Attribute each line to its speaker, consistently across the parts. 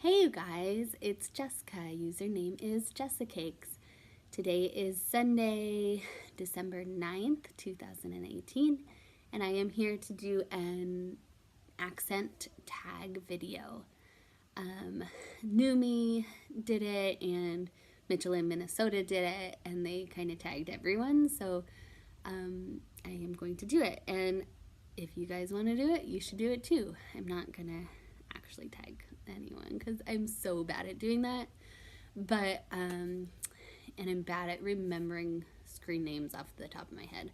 Speaker 1: Hey you guys, it's Jessica. Username is Jessicakes. Today is Sunday, December 9th, 2018, and I am here to do an accent tag video. Numi did it, and Mitchell in Minnesota did it, and they kind of tagged everyone, so I am going to do it. And if you guys want to do it, you should do it too. I'm not gonna actually tag anyone because I'm so bad at doing that, but and I'm bad at remembering screen names off the top of my head.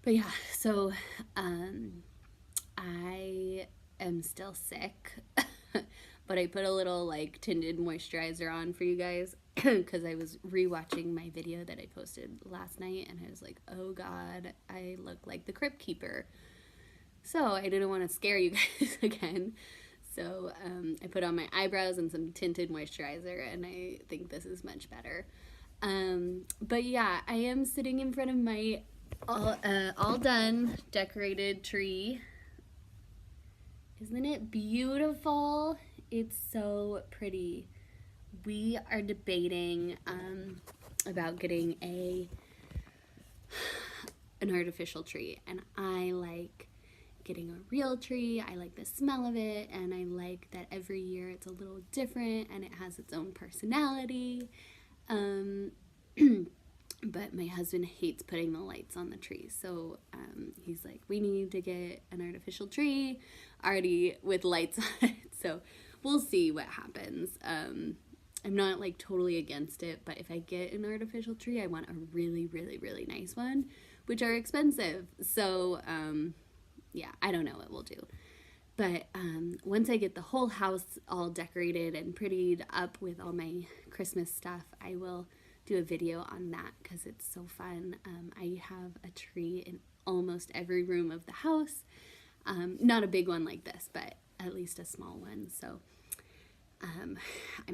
Speaker 1: But yeah, so I am still sick, but I put a little like tinted moisturizer on for you guys because I was rewatching my video that I posted last night, and I was like, oh god, I look like the Crypt Keeper. So I didn't want to scare you guys again. So I put on my eyebrows and some tinted moisturizer, and I think this is much better. But yeah, I am sitting in front of my all done decorated tree. Isn't it beautiful? It's so pretty. We are debating about getting an artificial tree, and I like getting a real tree. I like the smell of it, and I like that every year it's a little different and it has its own personality. But my husband hates putting the lights on the tree, so he's like, we need to get an artificial tree already with lights on it. So we'll see what happens. I'm not like totally against it, but if I get an artificial tree, I want a really, really, really nice one, which are expensive. So yeah, I don't know what we'll do. But once I get the whole house all decorated and prettied up with all my Christmas stuff, I will do a video on that because it's so fun. I have a tree in almost every room of the house. Not a big one like this, but at least a small one. So I'm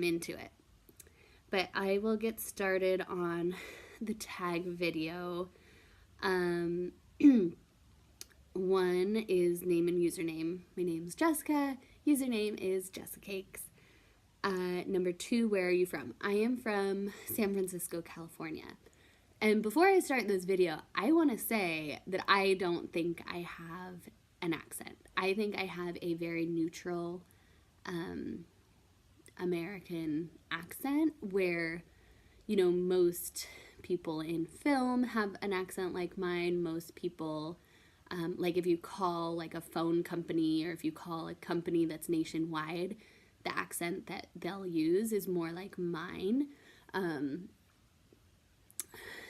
Speaker 1: into it. But I will get started on the tag video. One is name and username. My name's Jessica. Username is Jessicakes. Number 2, where are you from? I am from San Francisco, California. And before I start this video, I want to say that I don't think I have an accent. I think I have a very neutral American accent where, you know, most people in film have an accent like mine. Most people, like if you call like a phone company or if you call a company that's nationwide, the accent that they'll use is more like mine.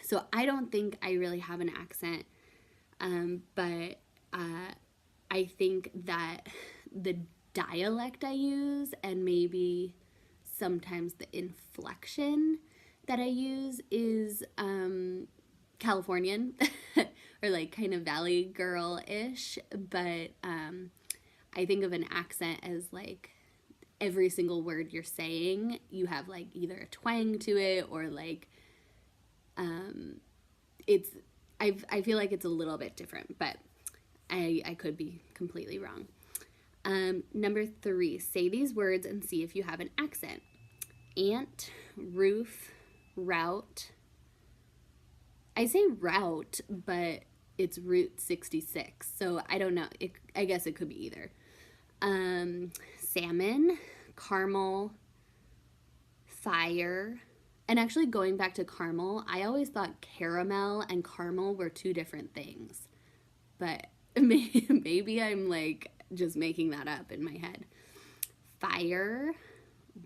Speaker 1: So I don't think I really have an accent, but I think that the dialect I use and maybe sometimes the inflection that I use is Californian or like kind of Valley Girl-ish, but I think of an accent as like every single word you're saying, you have like either a twang to it or like I feel like it's a little bit different, but I could be completely wrong. Number 3, say these words and see if you have an accent. Ant, roof, route. I say route, but it's Route 66, so I don't know. I guess it could be either. Salmon, caramel, fire. And actually going back to caramel, I always thought caramel and caramel were 2 different things. But maybe I'm like just making that up in my head. Fire,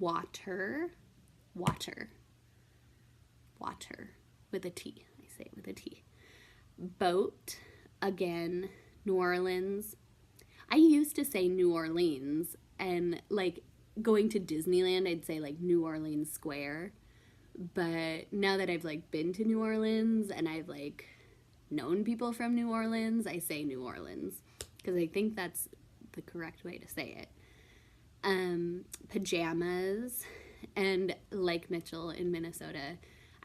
Speaker 1: water, water, water with a T. I say it with a T. Boat, again, New Orleans. I used to say New Orleans, and like going to Disneyland, I'd say like New Orleans Square. But now that I've like been to New Orleans and I've like known people from New Orleans, I say New Orleans because I think that's the correct way to say it. Pajamas, and like Mitchell in Minnesota,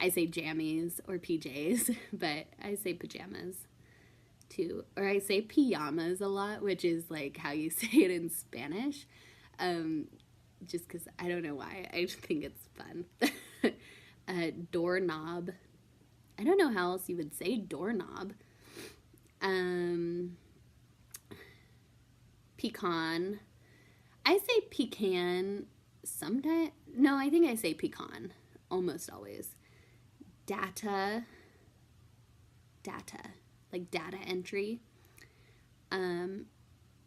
Speaker 1: I say jammies or PJs, but I say pajamas too. Or I say pijamas a lot, which is like how you say it in Spanish. just because I don't know why. I just think it's fun. Doorknob. I don't know how else you would say doorknob. Pecan. I say pecan sometimes. No, I think I say pecan almost always. Data. Like data entry.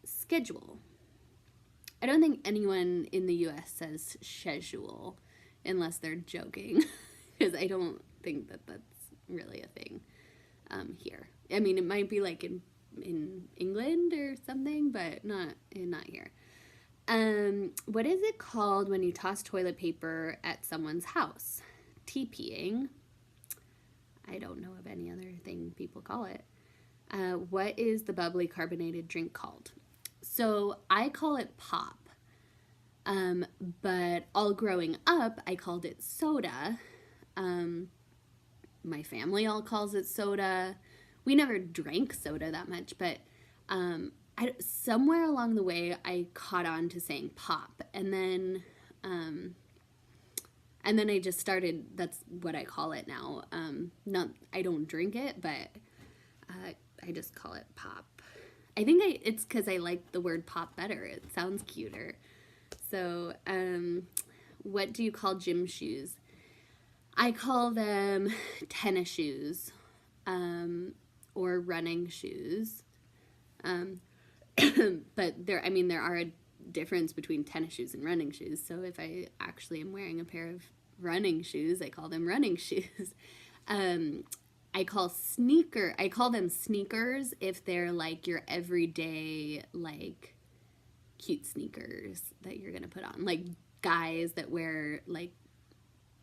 Speaker 1: Schedule. I don't think anyone in the US says schedule unless they're joking, because I don't think that that's really a thing here. I mean, it might be like in England or something, but not here. What is it called when you toss toilet paper at someone's house? TPing. I don't know of any other thing people call it. What is the bubbly carbonated drink called? So I call it pop. But all growing up, I called it soda. My family all calls it soda. We never drank soda that much, but somewhere along the way, I caught on to saying pop, and then I just started. That's what I call it now. I don't drink it, but I just call it pop. I think it's because I like the word pop better. It sounds cuter. So, what do you call gym shoes? I call them tennis shoes, or running shoes. But there are a difference between tennis shoes and running shoes. So if I actually am wearing a pair of running shoes, I call them running shoes. I call them sneakers if they're like your everyday, like, cute sneakers that you're gonna put on. Like guys that wear like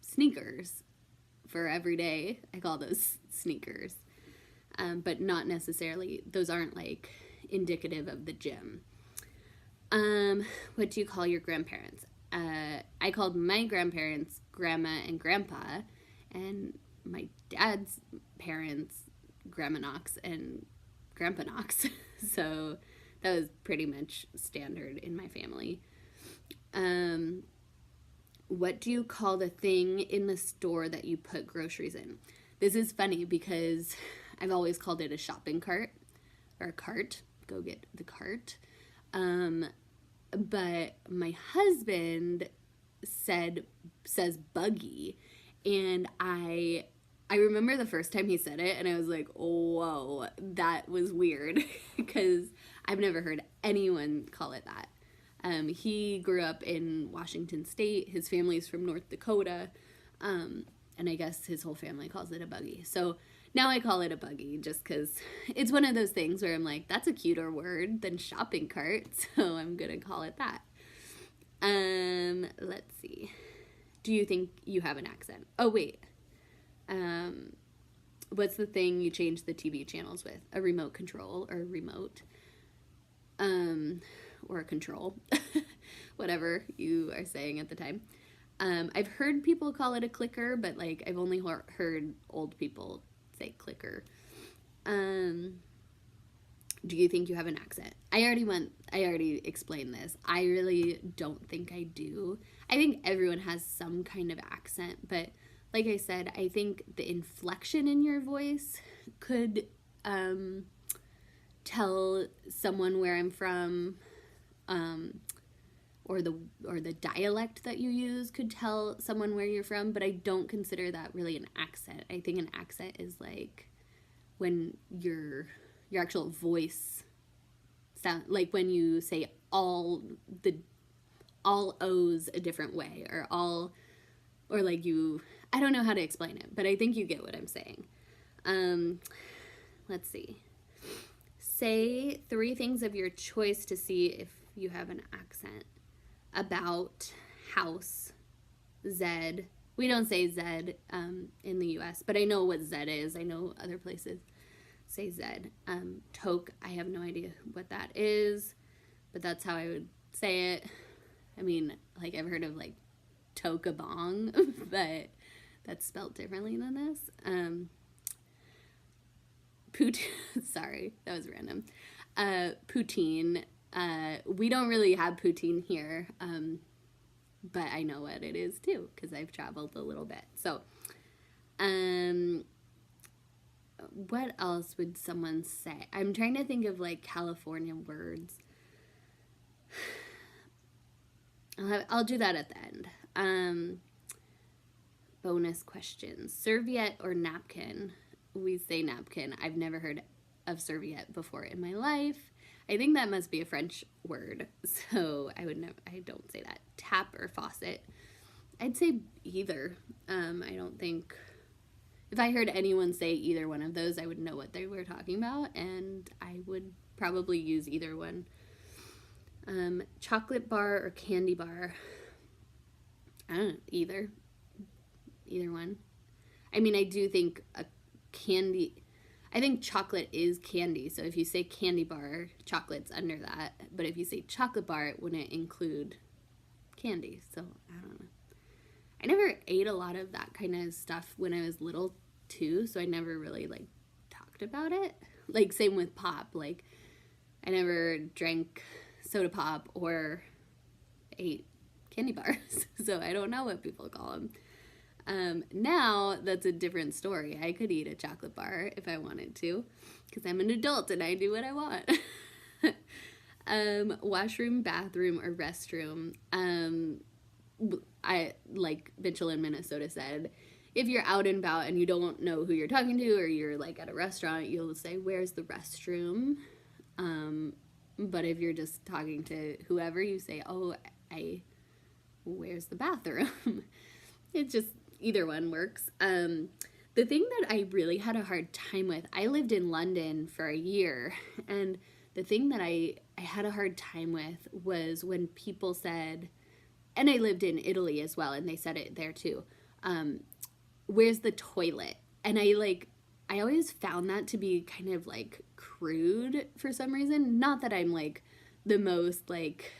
Speaker 1: sneakers for every day, I call those sneakers. But not necessarily, those aren't like indicative of the gym. What do you call your grandparents? I called my grandparents Grandma and Grandpa, and my dad's parents Grandma Knox and Grandpa Knox. So that was pretty much standard in my family. What do you call the thing in the store that you put groceries in? This is funny because I've always called it a shopping cart or a cart. Go get the cart. But my husband says buggy, and I remember the first time he said it, and I was like, whoa, that was weird, because I've never heard anyone call it that. He grew up in Washington State. His family's from North Dakota, and I guess his whole family calls it a buggy. So now I call it a buggy just because it's one of those things where I'm like, that's a cuter word than shopping cart, so I'm going to call it that. Let's see. Do you think you have an accent? Oh, wait. What's the thing you change the TV channels with? A remote control or a remote? Or a control. Whatever you are saying at the time. I've heard people call it a clicker, but like I've only heard old people say clicker. Do you think you have an accent? I already explained this. I really don't think I do. I think everyone has some kind of accent, but like I said, I think the inflection in your voice could tell someone where I'm from, or the dialect that you use could tell someone where you're from, but I don't consider that really an accent. I think an accent is like when your actual voice sound, like when you say all O's a different way, or like you, I don't know how to explain it, but I think you get what I'm saying. Let's see. Say 3 things of your choice to see if you have an accent. About, house, Zed. We don't say Zed in the US, but I know what Zed is. I know other places say Zed. Toke, I have no idea what that is, but that's how I would say it. I mean, like, I've heard of like Tokabong, but that's spelled differently than this. Sorry, that was random. Poutine. We don't really have poutine here. but I know what it is too because I've traveled a little bit. So, what else would someone say? I'm trying to think of like California words. I'll do that at the end. Bonus questions. Serviette or napkin? We say napkin. I've never heard of serviette before in my life. I think that must be a French word, so I don't say that. Tap or faucet? I'd say either. I don't think, if I heard anyone say either one of those, I would know what they were talking about, and I would probably use either one. Chocolate bar or candy bar? I don't know, either one. I mean, I do think I think chocolate is candy, so if you say candy bar, chocolate's under that, but if you say chocolate bar, it wouldn't include candy, so I don't know. I never ate a lot of that kind of stuff when I was little too, so I never really like talked about it. Like same with pop, like I never drank soda pop or ate candy bars, so I don't know what people call them. Now that's a different story. I could eat a chocolate bar if I wanted to, because I'm an adult and I do what I want. Washroom, bathroom, or restroom? I, like Mitchell in Minnesota said, if you're out and about and you don't know who you're talking to, or you're like at a restaurant, you'll say, "Where's the restroom?" But if you're just talking to whoever, you say, "Oh, where's the bathroom?" It's just, either one works. The thing that I really had a hard time with, I lived in London for a year, and the thing that I had a hard time with was when people said, and I lived in Italy as well, and they said it there too, "Where's the toilet?" And I always found that to be kind of like crude for some reason. Not that I'm like the most like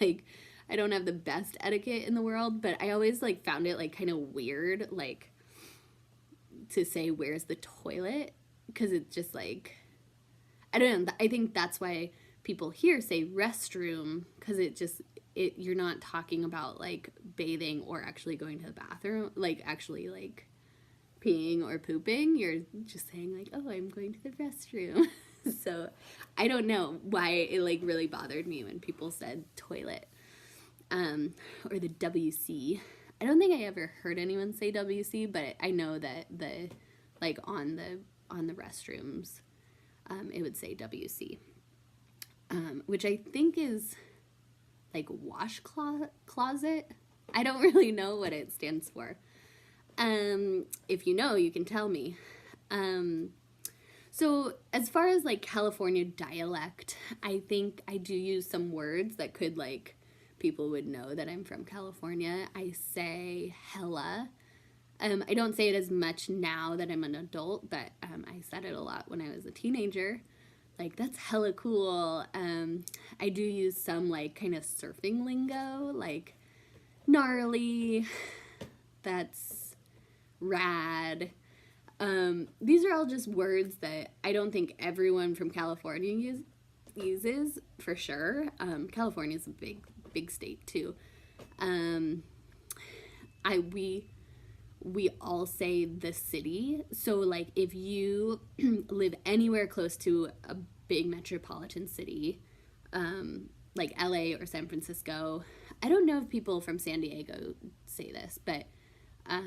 Speaker 1: I don't have the best etiquette in the world, but I always like found it like kind of weird, like to say "where's the toilet," because it's just like, I don't know. I think that's why people here say restroom, because you're not talking about like bathing or actually going to the bathroom, like actually like peeing or pooping. You're just saying like, "Oh, I'm going to the restroom." So I don't know why it like really bothered me when people said toilet. Or the WC. I don't think I ever heard anyone say WC, but I know that like on the restrooms, it would say WC, which I think is like closet. I don't really know what it stands for. If you know, you can tell me. So as far as like California dialect, I think I do use some words that could like, people would know that I'm from California. I say hella. I don't say it as much now that I'm an adult, but I said it a lot when I was a teenager. Like, "That's hella cool." I do use some like kind of surfing lingo, like gnarly, "That's rad." These are all just words that I don't think everyone from California uses for sure. California's a big state too. We all say the city. So like if you live anywhere close to a big metropolitan city, like LA or San Francisco, I don't know if people from San Diego say this, but I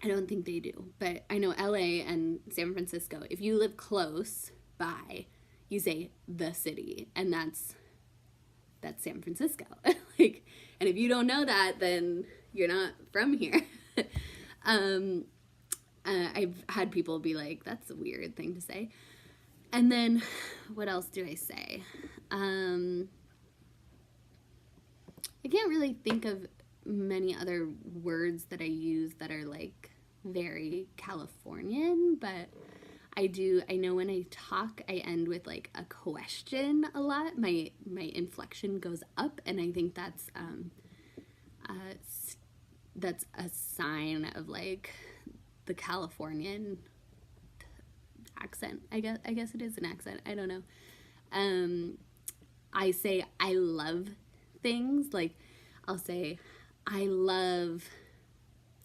Speaker 1: don't think they do. But I know LA and San Francisco, if you live close by, you say the city, and that's San Francisco. Like, and if you don't know that, then you're not from here. I've had people be like, "That's a weird thing to say." And then what else do I say? I can't really think of many other words that I use that are like very Californian, but I know when I talk, I end with like a question a lot. My inflection goes up, and I think that's a sign of like the Californian accent. I guess it is an accent. I don't know. I say "I love things. Like, I'll say, I love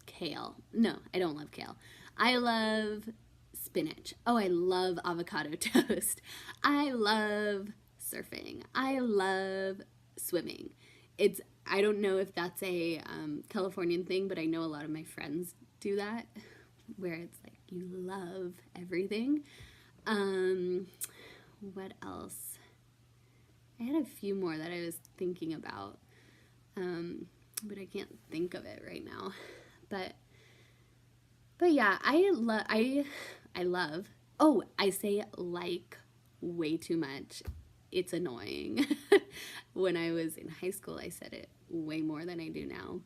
Speaker 1: kale. No, I don't love kale. I love spinach. Oh, I love avocado toast. I love surfing. I love swimming. I don't know if that's a Californian thing, but I know a lot of my friends do that, where it's like you love everything. What else? I had a few more that I was thinking about, but I can't think of it right now. But yeah, I love. Oh, I say like way too much. It's annoying. When I was in high school, I said it way more than I do now.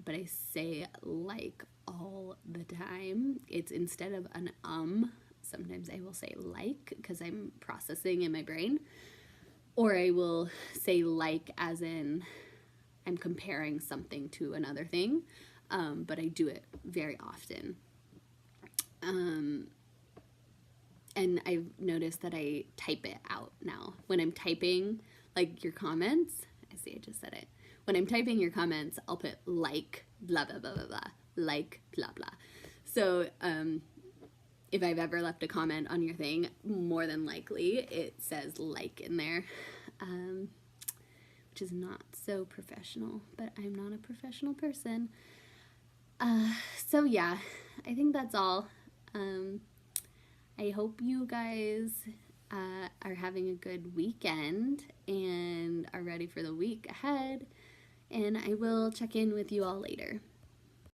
Speaker 1: But I say like all the time. It's instead of an sometimes I will say like because I'm processing in my brain. Or I will say like as in I'm comparing something to another thing. But I do it very often. And I've noticed that I type it out now. When I'm typing, like, your comments, I just said it. When I'm typing your comments, I'll put like, blah, blah, blah, blah, blah, like, blah, blah. So, if I've ever left a comment on your thing, more than likely it says like in there, which is not so professional, but I'm not a professional person. So yeah, I think that's all. I hope you guys are having a good weekend and are ready for the week ahead. And I will check in with you all later.